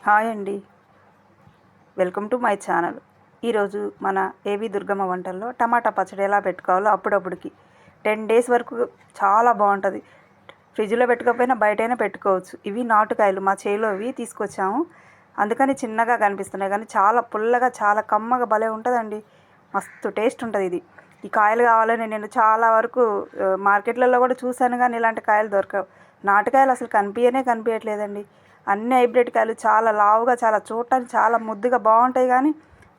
Hi అండి, welcome to my channel. ఈరోజు మన ఏబీ దుర్గమ్మ వంటల్లో టమాటా పచ్చడి ఎలా పెట్టుకోవాలో అప్పుడప్పుడుకి 10 డేస్ వరకు చాలా బాగుంటుంది. ఫ్రిడ్జ్లో పెట్టుకోకపోయినా బయటైనా పెట్టుకోవచ్చు. ఇవి నాటుకాయలు మా చేలో ఇవి తీసుకొచ్చాము, అందుకని చిన్నగా కనిపిస్తున్నాయి కానీ చాలా పుల్లగా చాలా కమ్మగా భలే ఉంటుందండి. మస్తు టేస్ట్ ఉంటుంది ఇది. ఈ కాయలు కావాలని నేను చాలా వరకు మార్కెట్లలో కూడా చూశాను కానీ ఇలాంటి కాయలు దొరకవు. నాటుకాయలు అసలు కనిపించట్లేదండి. అన్ని హైబ్రిడ్ కాయలు చాలా లావుగా చాలా చూడటానికి చాలా ముద్దుగా బాగుంటాయి కానీ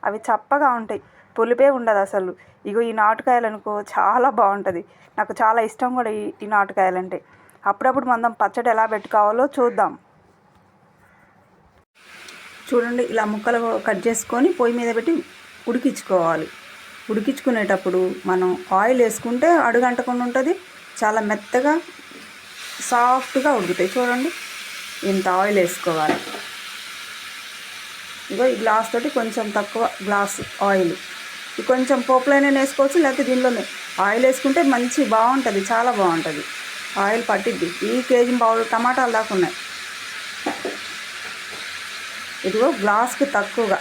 అవి చప్పగా ఉంటాయి, పులిపే ఉండదు అసలు. ఇగో ఈ నాటుకాయలు అనుకో చాలా బాగుంటుంది, నాకు చాలా ఇష్టం కూడా ఈ నాటుకాయలు అంటే. అప్పుడప్పుడు మనం పచ్చడి ఎలా పెట్టుకోవాలో చూద్దాం. చూడండి, ఇలా ముక్కలు కట్ చేసుకొని పొయ్యి మీద పెట్టి ఉడికించుకోవాలి. ఉడికించుకునేటప్పుడు మనం ఆయిల్ వేసుకుంటే అడుగంటకుండా ఉంటుంది, చాలా మెత్తగా సాఫ్ట్గా ఉడుకుతాయి. చూడండి, ఇంత ఆయిల్ వేసుకోవాలి. ఇగో ఈ గ్లాస్ తోటి కొంచెం తక్కువ గ్లాస్ ఆయిల్, కొంచెం పోపులోనే వేసుకోవచ్చు, లేకపోతే దీనిలోనే ఆయిల్ వేసుకుంటే మంచి బాగుంటుంది, చాలా బాగుంటుంది. ఆయిల్ పట్టిద్ది. ఈ కేజీ బావులు టమాటాలు దాకా ఉన్నాయి. ఇదిగో గ్లాస్కి తక్కువగా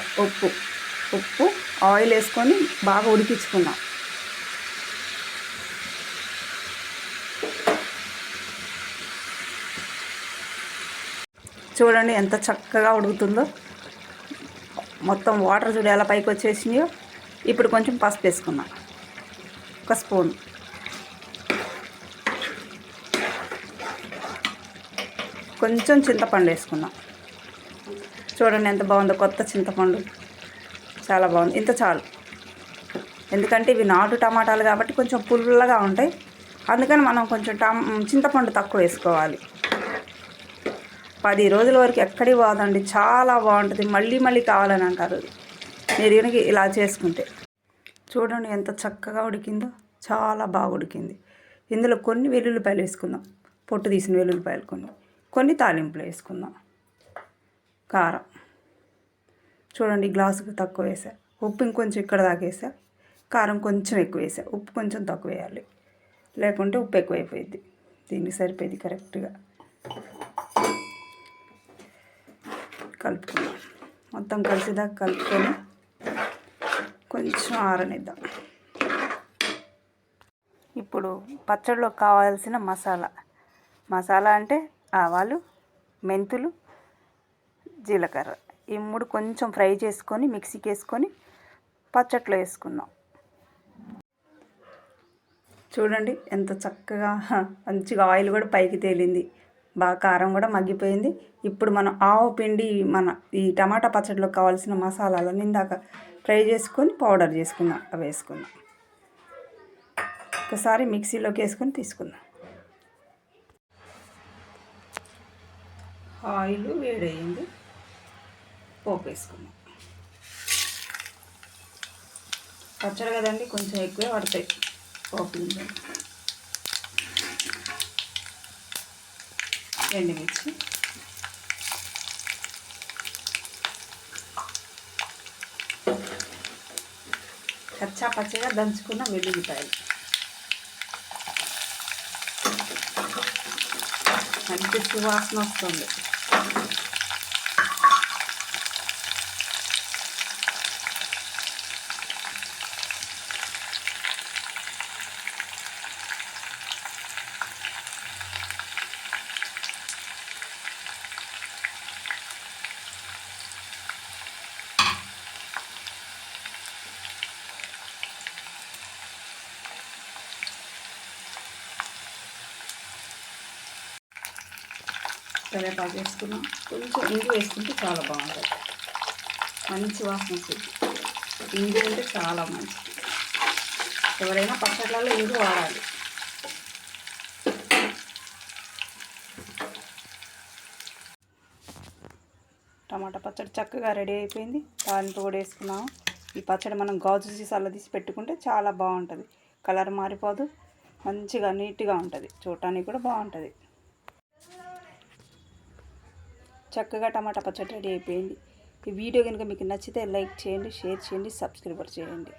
ఉప్పు ఆయిల్ వేసుకొని బాగా ఉడికించుకుందాం. చూడండి ఎంత చక్కగా ఉడుకుతుందో, మొత్తం వాటర్ చూడు ఎలా పైకి వచ్చేసినాయో. ఇప్పుడు కొంచెం పసుపు వేసుకున్నాం, ఒక స్పూన్. కొంచెం చింతపండు వేసుకున్నాం. చూడండి ఎంత బాగుందో, కొత్త చింతపండు, చాలా బాగుంది. ఇంత చాలు, ఎందుకంటే ఇవి నాటు టమాటాలు కాబట్టి కొంచెం పుల్లగా ఉంటాయి, అందుకని మనం కొంచెం చింతపండు తక్కువ వేసుకోవాలి. 10 రోజుల వరకు ఎక్కడికి పోదండి, చాలా బాగుంటుంది. మళ్ళీ మళ్ళీ కావాలని అంటారు మీరు కనుక ఇలా చేసుకుంటే. చూడండి ఎంత చక్కగా ఉడికిందో, చాలా బాగా ఉడికింది. ఇందులో కొన్ని వెల్లుల్లిపాయలు వేసుకుందాం, పొట్టు తీసిన వెల్లుల్లిపాయలు కొన్ని తాలింపులు వేసుకుందాం. కారం చూడండి గ్లాసుకు తక్కువ వేసా. ఉప్పు ఇంకొంచెం ఇక్కడ దాకా వేసా, కారం కొంచెం ఎక్కువ వేసా. ఉప్పు కొంచెం తక్కువ వేయాలి, లేకుంటే ఉప్పు ఎక్కువైపోయింది. దీనికి సరిపోయింది కరెక్ట్గా. కలుపుకుందాం, మొత్తం కలిసిదాకా కలుపుకొని కొంచెం ఆరనిద్దాం. ఇప్పుడు పచ్చడిలో కావాల్సిన మసాలా అంటే ఆవాలు, మెంతులు, జీలకర్ర, ఈ 3 కొంచెం ఫ్రై చేసుకొని మిక్సీకి వేసుకొని పచ్చట్లో వేసుకుందాం. చూడండి ఎంత చక్కగా మంచిగా ఆయిల్ కూడా పైకి తేలింది, బాగా కారం కూడా మగ్గిపోయింది. ఇప్పుడు మనం ఆవు పిండి ఈ టమాటా పచ్చడిలో కావాల్సిన మసాలాలను ఇందాక ఫ్రై చేసుకొని పౌడర్ చేసుకుందాం, అవి వేసుకుందాం. ఒకసారి మిక్సీలోకి వేసుకొని తీసుకుందాం. ఆయిల్ వేడయింది, పోపు వేసుకుందాం. పచ్చడి కదండి, కొంచెం ఎక్కువే పడతాయి పోపు. ఎండుమిర్చి, కచ్చా పచ్చగా దంచుకున్న వెల్లుల్లిపాయలు, మంచి సువాసన వస్తుంది. కరివేపాకు వేసుకున్నాం, కొంచెం ఇంగు వేసుకుంటే చాలా బాగుంటుంది, మంచి వాసన వస్తుంది. ఇంగు అంటే చాలా మంచిది, ఎవరైనా పచ్చళ్ళలో ఇంగు వాడాలి. టమాటా పచ్చడి చక్కగా రెడీ అయిపోయింది. తాలింపు కూడా వేసుకున్నాము. ఈ పచ్చడి మనం గాజు సీసాలో తీసి పెట్టుకుంటే చాలా బాగుంటుంది, కలర్ మారిపోదు, మంచిగా నీట్గా ఉంటుంది, చూడటానికి కూడా బాగుంటుంది. చక్కగా టమాటా పచ్చడి రెడీ అయిపోయింది. ఈ వీడియో కనుక మీకు నచ్చితే లైక్ చేయండి, షేర్ చేయండి, సబ్స్క్రైబ్ చేయండి.